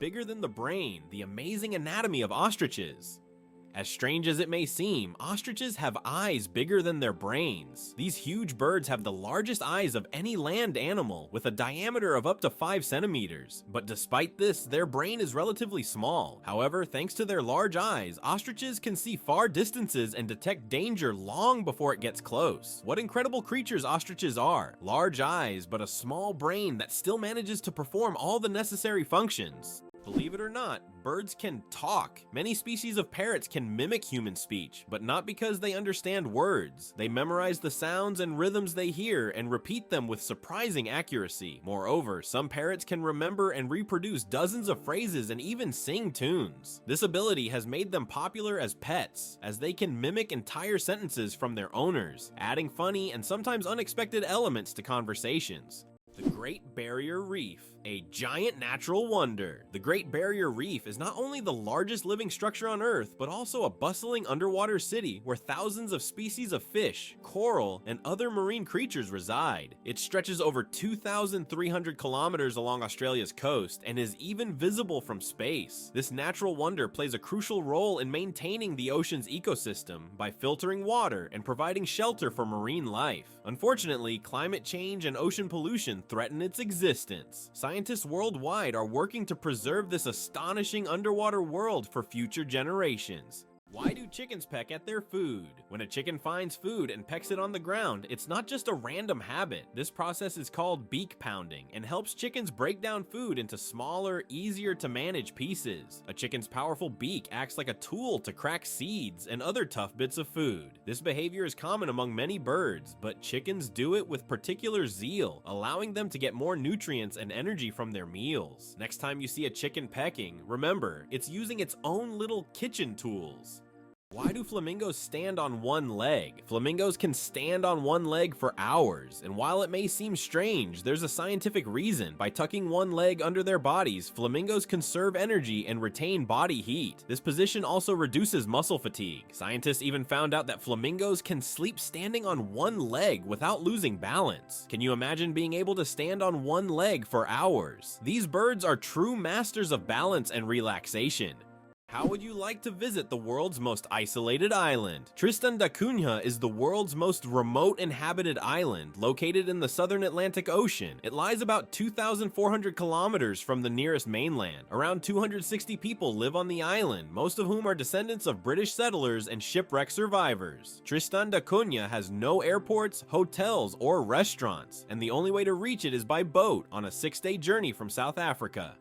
bigger than the brain, the amazing anatomy of ostriches. As strange as it may seem, ostriches have eyes bigger than their brains. These huge birds have the largest eyes of any land animal, with a diameter of up to 5 centimeters. But despite this, their brain is relatively small. However, thanks to their large eyes, ostriches can see far distances and detect danger long before it gets close. What incredible creatures ostriches are! Large eyes, but a small brain that still manages to perform all the necessary functions. Believe it or not, birds can talk. Many species of parrots can mimic human speech, but not because they understand words. They memorize the sounds and rhythms they hear and repeat them with surprising accuracy. Moreover, some parrots can remember and reproduce dozens of phrases and even sing tunes. This ability has made them popular as pets, as they can mimic entire sentences from their owners, adding funny and sometimes unexpected elements to conversations. The Great Barrier Reef, a giant natural wonder. The Great Barrier Reef is not only the largest living structure on Earth, but also a bustling underwater city where thousands of species of fish, coral, and other marine creatures reside. It stretches over 2,300 kilometers along Australia's coast and is even visible from space. This natural wonder plays a crucial role in maintaining the ocean's ecosystem by filtering water and providing shelter for marine life. Unfortunately, climate change and ocean pollution threaten its existence. Scientists worldwide are working to preserve this astonishing underwater world for future generations. Why do chickens peck at their food? When a chicken finds food and pecks it on the ground, it's not just a random habit. This process is called beak pounding and helps chickens break down food into smaller, easier to manage pieces. A chicken's powerful beak acts like a tool to crack seeds and other tough bits of food. This behavior is common among many birds, but chickens do it with particular zeal, allowing them to get more nutrients and energy from their meals. Next time you see a chicken pecking, remember, it's using its own little kitchen tools. Why do flamingos stand on one leg? Flamingos can stand on one leg for hours, and while it may seem strange, there's a scientific reason. By tucking one leg under their bodies, flamingos conserve energy and retain body heat. This position also reduces muscle fatigue. Scientists even found out that flamingos can sleep standing on one leg without losing balance. Can you imagine being able to stand on one leg for hours? These birds are true masters of balance and relaxation. How would you like to visit the world's most isolated island? Tristan da Cunha is the world's most remote inhabited island, located in the southern Atlantic Ocean. It lies about 2,400 kilometers from the nearest mainland. Around 260 people live on the island, most of whom are descendants of British settlers and shipwreck survivors. Tristan da Cunha has no airports, hotels, or restaurants, and the only way to reach it is by boat on a 6-day journey from South Africa.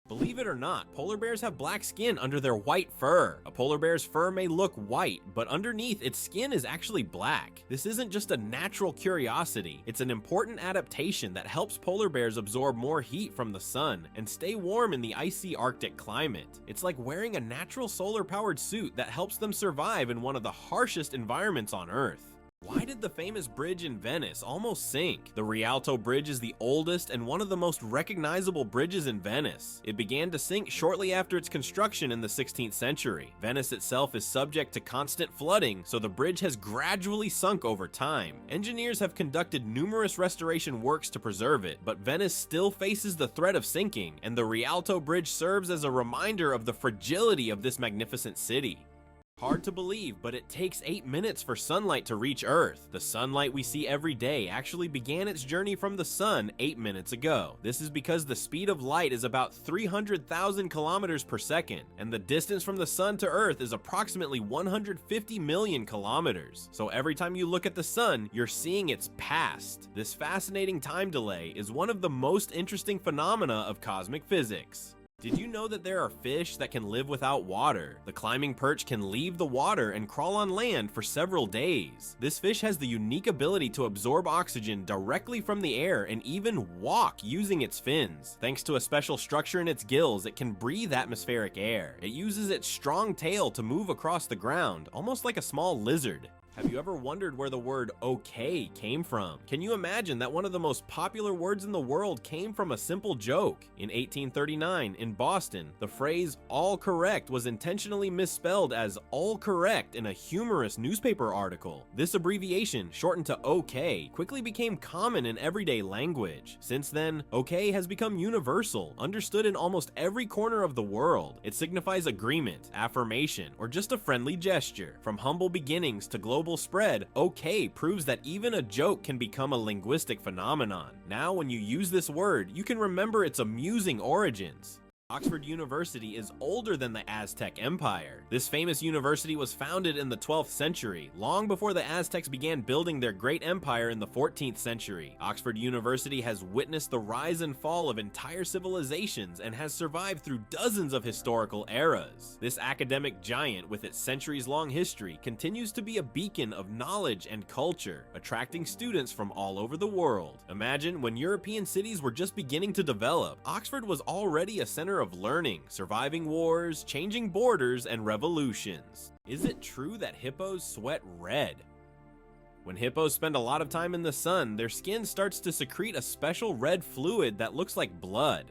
Believe it or not, polar bears have black skin under their white fur. A polar bear's fur may look white, but underneath its skin is actually black. This isn't just a natural curiosity, it's an important adaptation that helps polar bears absorb more heat from the sun and stay warm in the icy Arctic climate. It's like wearing a natural solar-powered suit that helps them survive in one of the harshest environments on Earth. Why did the famous bridge in Venice almost sink? The Rialto Bridge is the oldest and one of the most recognizable bridges in Venice. It began to sink shortly after its construction in the 16th century. Venice itself is subject to constant flooding, so the bridge has gradually sunk over time. Engineers have conducted numerous restoration works to preserve it, but Venice still faces the threat of sinking, and the Rialto Bridge serves as a reminder of the fragility of this magnificent city. Hard to believe, but it takes 8 minutes for sunlight to reach Earth. The sunlight we see every day actually began its journey from the sun 8 minutes ago. This is because the speed of light is about 300,000 kilometers per second, and the distance from the sun to Earth is approximately 150 million kilometers. So every time you look at the sun, you're seeing its past. This fascinating time delay is one of the most interesting phenomena of cosmic physics. Did you know that there are fish that can live without water? The climbing perch can leave the water and crawl on land for several days. This fish has the unique ability to absorb oxygen directly from the air and even walk using its fins. Thanks to a special structure in its gills, it can breathe atmospheric air. It uses its strong tail to move across the ground, almost like a small lizard. Have you ever wondered where the word okay came from? Can you imagine that one of the most popular words in the world came from a simple joke? In 1839, in Boston, the phrase all correct was intentionally misspelled as all correct in a humorous newspaper article. This abbreviation, shortened to OK, quickly became common in everyday language. Since then, OK has become universal, understood in almost every corner of the world. It signifies agreement, affirmation, or just a friendly gesture. From humble beginnings to global spread, OK proves that even a joke can become a linguistic phenomenon. Now, when you use this word, you can remember its amusing origins. Oxford University is older than the Aztec Empire. This famous university was founded in the 12th century, long before the Aztecs began building their great empire in the 14th century. Oxford University has witnessed the rise and fall of entire civilizations and has survived through dozens of historical eras. This academic giant, with its centuries-long history, continues to be a beacon of knowledge and culture, attracting students from all over the world. Imagine when European cities were just beginning to develop, Oxford was already a center of learning, surviving wars, changing borders, and revolutions. Is it true that hippos sweat red? When hippos spend a lot of time in the sun, their skin starts to secrete a special red fluid that looks like blood.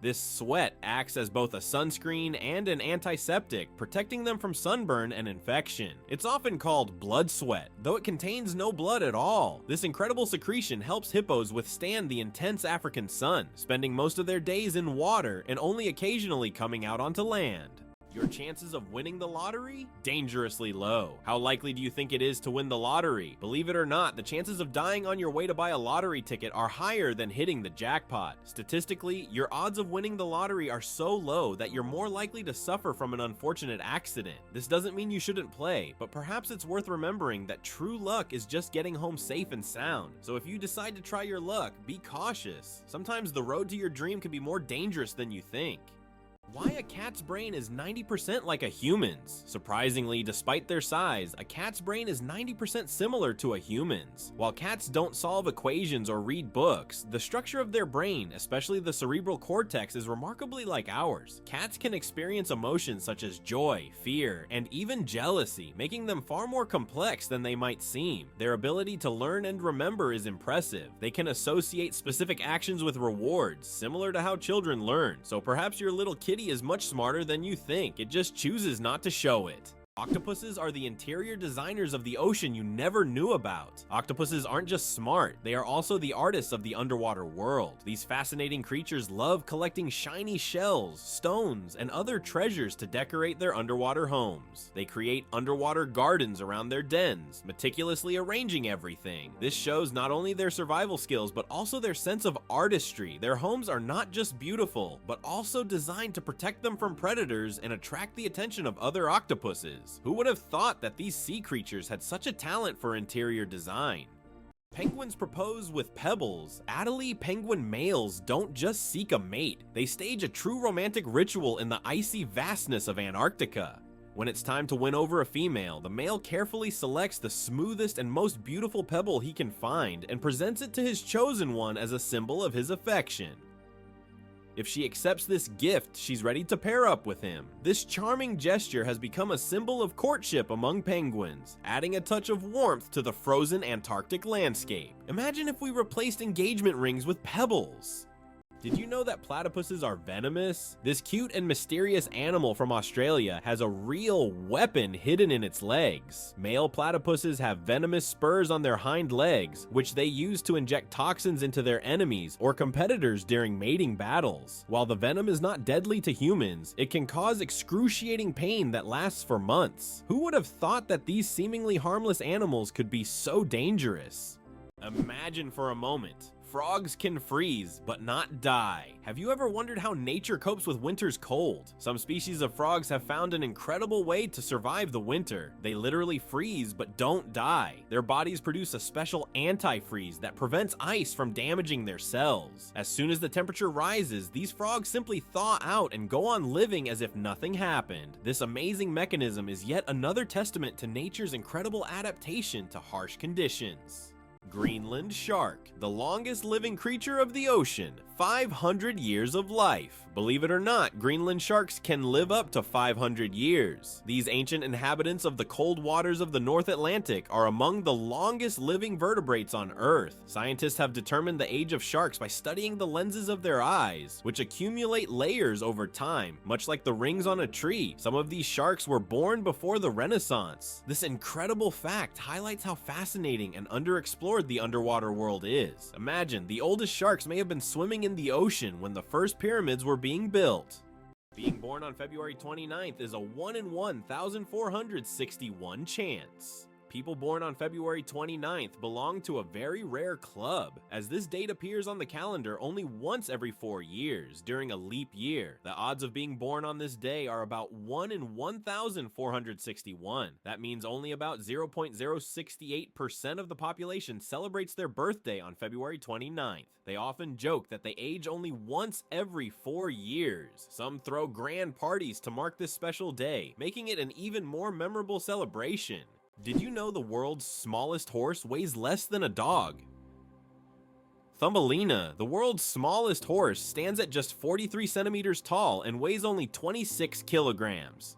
This sweat acts as both a sunscreen and an antiseptic, protecting them from sunburn and infection. It's often called blood sweat, though it contains no blood at all. This incredible secretion helps hippos withstand the intense African sun, spending most of their days in water and only occasionally coming out onto land. Your chances of winning the lottery? Dangerously low. How likely do you think it is to win the lottery? Believe it or not, the chances of dying on your way to buy a lottery ticket are higher than hitting the jackpot. Statistically, your odds of winning the lottery are so low that you're more likely to suffer from an unfortunate accident. This doesn't mean you shouldn't play, but perhaps it's worth remembering that true luck is just getting home safe and sound. So if you decide to try your luck, be cautious. Sometimes the road to your dream can be more dangerous than you think. Why a cat's brain is 90% like a human's. Surprisingly, despite their size, a cat's brain is 90% similar to a human's. While cats don't solve equations or read books, the structure of their brain, especially the cerebral cortex, is remarkably like ours. Cats can experience emotions such as joy, fear, and even jealousy, making them far more complex than they might seem. Their ability to learn and remember is impressive. They can associate specific actions with rewards, similar to how children learn. So perhaps your little kitty is much smarter than you think, it just chooses not to show it. Octopuses are the interior designers of the ocean you never knew about. Octopuses aren't just smart, they are also the artists of the underwater world. These fascinating creatures love collecting shiny shells, stones, and other treasures to decorate their underwater homes. They create underwater gardens around their dens, meticulously arranging everything. This shows not only their survival skills, but also their sense of artistry. Their homes are not just beautiful, but also designed to protect them from predators and attract the attention of other octopuses. Who would have thought that these sea creatures had such a talent for interior design? Penguins propose with pebbles. Adelie penguin males don't just seek a mate, they stage a true romantic ritual in the icy vastness of Antarctica. When it's time to win over a female, the male carefully selects the smoothest and most beautiful pebble he can find and presents it to his chosen one as a symbol of his affection. If she accepts this gift, she's ready to pair up with him. This charming gesture has become a symbol of courtship among penguins, adding a touch of warmth to the frozen Antarctic landscape. Imagine if we replaced engagement rings with pebbles. Did you know that platypuses are venomous? This cute and mysterious animal from Australia has a real weapon hidden in its legs. Male platypuses have venomous spurs on their hind legs, which they use to inject toxins into their enemies or competitors during mating battles. While the venom is not deadly to humans, it can cause excruciating pain that lasts for months. Who would have thought that these seemingly harmless animals could be so dangerous? Imagine for a moment. Frogs can freeze, but not die. Have you ever wondered how nature copes with winter's cold? Some species of frogs have found an incredible way to survive the winter. They literally freeze, but don't die. Their bodies produce a special antifreeze that prevents ice from damaging their cells. As soon as the temperature rises, these frogs simply thaw out and go on living as if nothing happened. This amazing mechanism is yet another testament to nature's incredible adaptation to harsh conditions. Greenland shark, the longest living creature of the ocean, 500 years of life. Believe it or not, Greenland sharks can live up to 500 years. These ancient inhabitants of the cold waters of the North Atlantic are among the longest living vertebrates on Earth. Scientists have determined the age of sharks by studying the lenses of their eyes, which accumulate layers over time, much like the rings on a tree. Some of these sharks were born before the Renaissance. This incredible fact highlights how fascinating and underexplored the underwater world is. Imagine, the oldest sharks may have been swimming in the ocean when the first pyramids were being built. Being born on February 29th is a 1 in 1,461 chance. People born on February 29th belong to a very rare club, as this date appears on the calendar only once every 4 years, during a leap year. The odds of being born on this day are about 1 in 1,461. That means only about 0.068% of the population celebrates their birthday on February 29th. They often joke that they age only once every 4 years. Some throw grand parties to mark this special day, making it an even more memorable celebration. Did you know the world's smallest horse weighs less than a dog? Thumbelina, the world's smallest horse, stands at just 43 centimeters tall and weighs only 26 kilograms.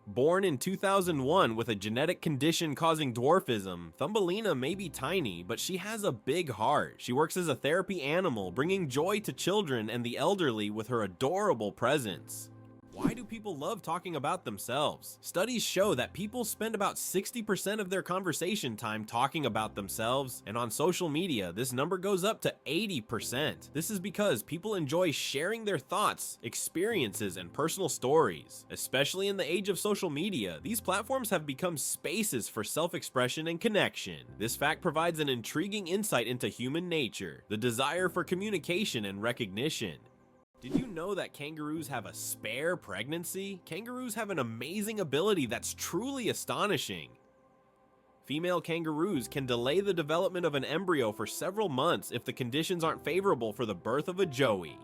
Born in 2001 with a genetic condition causing dwarfism, Thumbelina may be tiny, but she has a big heart. She works as a therapy animal, bringing joy to children and the elderly with her adorable presence. Why do people love talking about themselves? Studies show that people spend about 60% of their conversation time talking about themselves, and on social media, this number goes up to 80%. This is because people enjoy sharing their thoughts, experiences, and personal stories. Especially in the age of social media, these platforms have become spaces for self-expression and connection. This fact provides an intriguing insight into human nature, the desire for communication and recognition. Did you know that kangaroos have a spare pregnancy? Kangaroos have an amazing ability that's truly astonishing. Female kangaroos can delay the development of an embryo for several months if the conditions aren't favorable for the birth of a joey.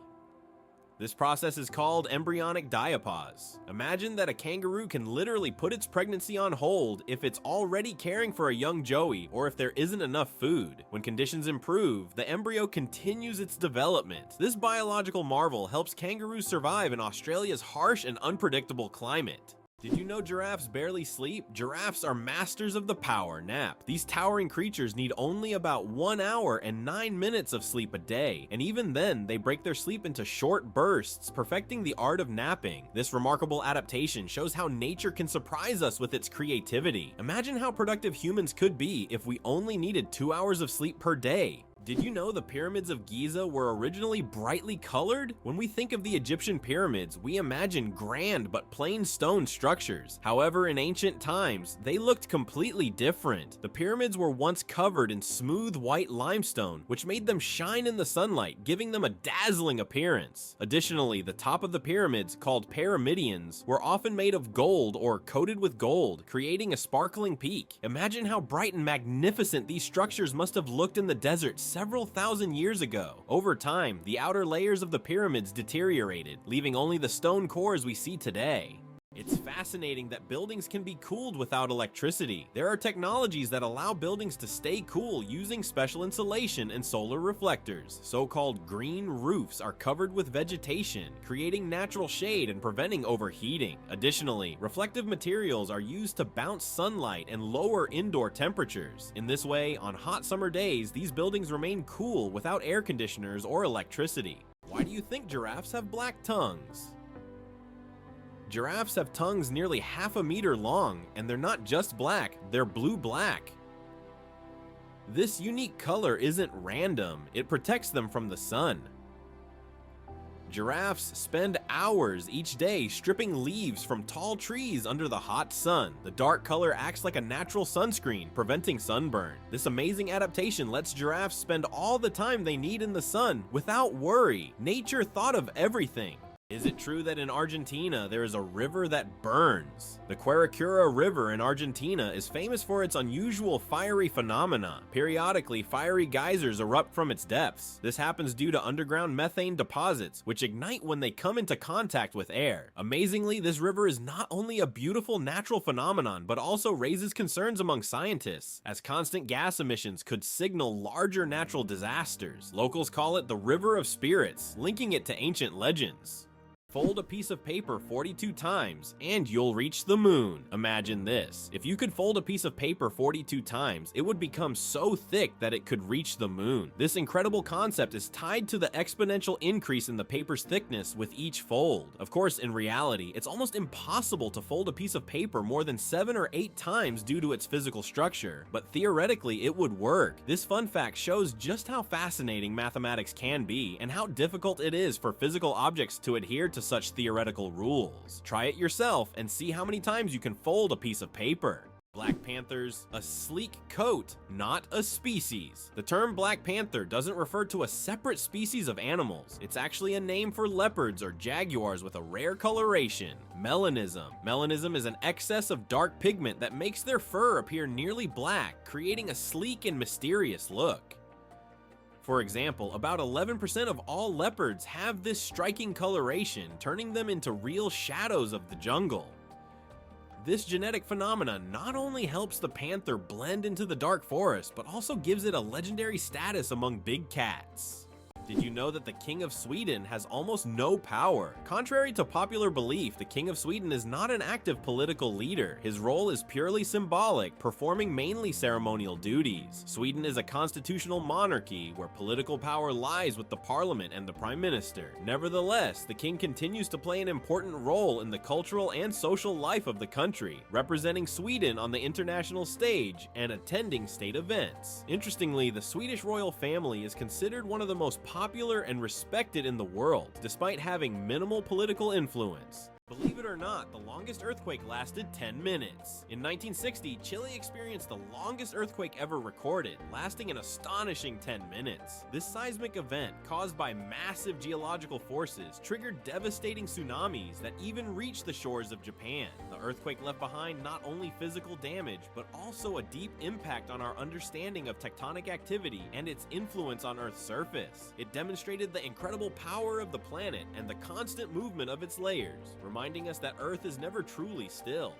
This process is called embryonic diapause. Imagine that a kangaroo can literally put its pregnancy on hold if it's already caring for a young joey or if there isn't enough food. When conditions improve, the embryo continues its development. This biological marvel helps kangaroos survive in Australia's harsh and unpredictable climate. Did you know giraffes barely sleep? Giraffes are masters of the power nap. These towering creatures need only about 1 hour and 9 minutes of sleep a day, and even then, they break their sleep into short bursts, perfecting the art of napping. This remarkable adaptation shows how nature can surprise us with its creativity. Imagine how productive humans could be if we only needed 2 hours of sleep per day. Did you know the pyramids of Giza were originally brightly colored? When we think of the Egyptian pyramids, we imagine grand but plain stone structures. However, in ancient times, they looked completely different. The pyramids were once covered in smooth white limestone, which made them shine in the sunlight, giving them a dazzling appearance. Additionally, the top of the pyramids, called pyramidions, were often made of gold or coated with gold, creating a sparkling peak. Imagine how bright and magnificent these structures must have looked in the desert several thousand years ago. Over time, the outer layers of the pyramids deteriorated, leaving only the stone cores we see today. It's fascinating that buildings can be cooled without electricity. There are technologies that allow buildings to stay cool using special insulation and solar reflectors. So-called green roofs are covered with vegetation, creating natural shade and preventing overheating. Additionally, reflective materials are used to bounce sunlight and lower indoor temperatures. In this way, on hot summer days, these buildings remain cool without air conditioners or electricity. Why do you think giraffes have black tongues? Giraffes have tongues nearly half a meter long, and they're not just black, they're blue-black. This unique color isn't random, it protects them from the sun. Giraffes spend hours each day stripping leaves from tall trees under the hot sun. The dark color acts like a natural sunscreen, preventing sunburn. This amazing adaptation lets giraffes spend all the time they need in the sun without worry. Nature thought of everything. Is it true that in Argentina there is a river that burns? The Quirecura River in Argentina is famous for its unusual fiery phenomena. Periodically, fiery geysers erupt from its depths. This happens due to underground methane deposits, which ignite when they come into contact with air. Amazingly, this river is not only a beautiful natural phenomenon, but also raises concerns among scientists, as constant gas emissions could signal larger natural disasters. Locals call it the River of Spirits, linking it to ancient legends. Fold a piece of paper 42 times and you'll reach the moon. Imagine this. If you could fold a piece of paper 42 times, it would become so thick that it could reach the moon. This incredible concept is tied to the exponential increase in the paper's thickness with each fold. Of course, in reality, it's almost impossible to fold a piece of paper more than 7 or 8 times due to its physical structure, but theoretically it would work. This fun fact shows just how fascinating mathematics can be and how difficult it is for physical objects to adhere to such theoretical rules. Try it yourself and see how many times you can fold a piece of paper. Black panthers, a sleek coat, not a species. The term Black Panther doesn't refer to a separate species of animals. It's actually a name for leopards or jaguars with a rare coloration. Melanism. Melanism is an excess of dark pigment that makes their fur appear nearly black, creating a sleek and mysterious look. For example, about 11% of all leopards have this striking coloration, turning them into real shadows of the jungle. This genetic phenomenon not only helps the panther blend into the dark forest, but also gives it a legendary status among big cats. Did you know that the King of Sweden has almost no power? Contrary to popular belief, the King of Sweden is not an active political leader. His role is purely symbolic, performing mainly ceremonial duties. Sweden is a constitutional monarchy where political power lies with the parliament and the prime minister. Nevertheless, the king continues to play an important role in the cultural and social life of the country, representing Sweden on the international stage and attending state events. Interestingly, the Swedish royal family is considered one of the most popular and respected in the world, despite having minimal political influence. Believe it or not, the longest earthquake lasted 10 minutes. In 1960, Chile experienced the longest earthquake ever recorded, lasting an astonishing 10 minutes. This seismic event, caused by massive geological forces, triggered devastating tsunamis that even reached the shores of Japan. The earthquake left behind not only physical damage, but also a deep impact on our understanding of tectonic activity and its influence on Earth's surface. It demonstrated the incredible power of the planet and the constant movement of its layers, reminding us that Earth is never truly still.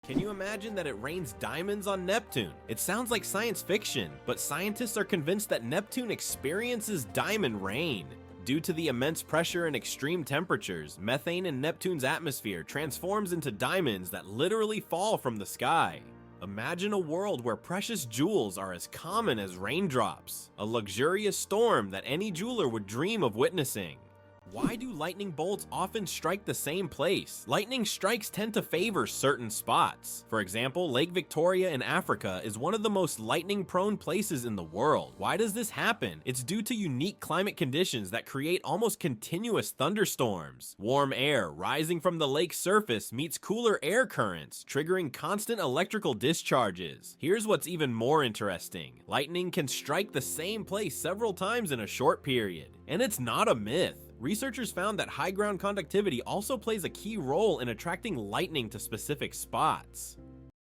Can you imagine that it rains diamonds on Neptune? It sounds like science fiction, but scientists are convinced that Neptune experiences diamond rain. Due to the immense pressure and extreme temperatures, methane in Neptune's atmosphere transforms into diamonds that literally fall from the sky. Imagine a world where precious jewels are as common as raindrops, a luxurious storm that any jeweler would dream of witnessing. Why do lightning bolts often strike the same place? Lightning strikes tend to favor certain spots. For example, Lake Victoria in Africa is one of the most lightning-prone places in the world. Why does this happen? It's due to unique climate conditions that create almost continuous thunderstorms. Warm air rising from the lake's surface meets cooler air currents, triggering constant electrical discharges. Here's what's even more interesting. Lightning can strike the same place several times in a short period. And it's not a myth. Researchers found that high ground conductivity also plays a key role in attracting lightning to specific spots.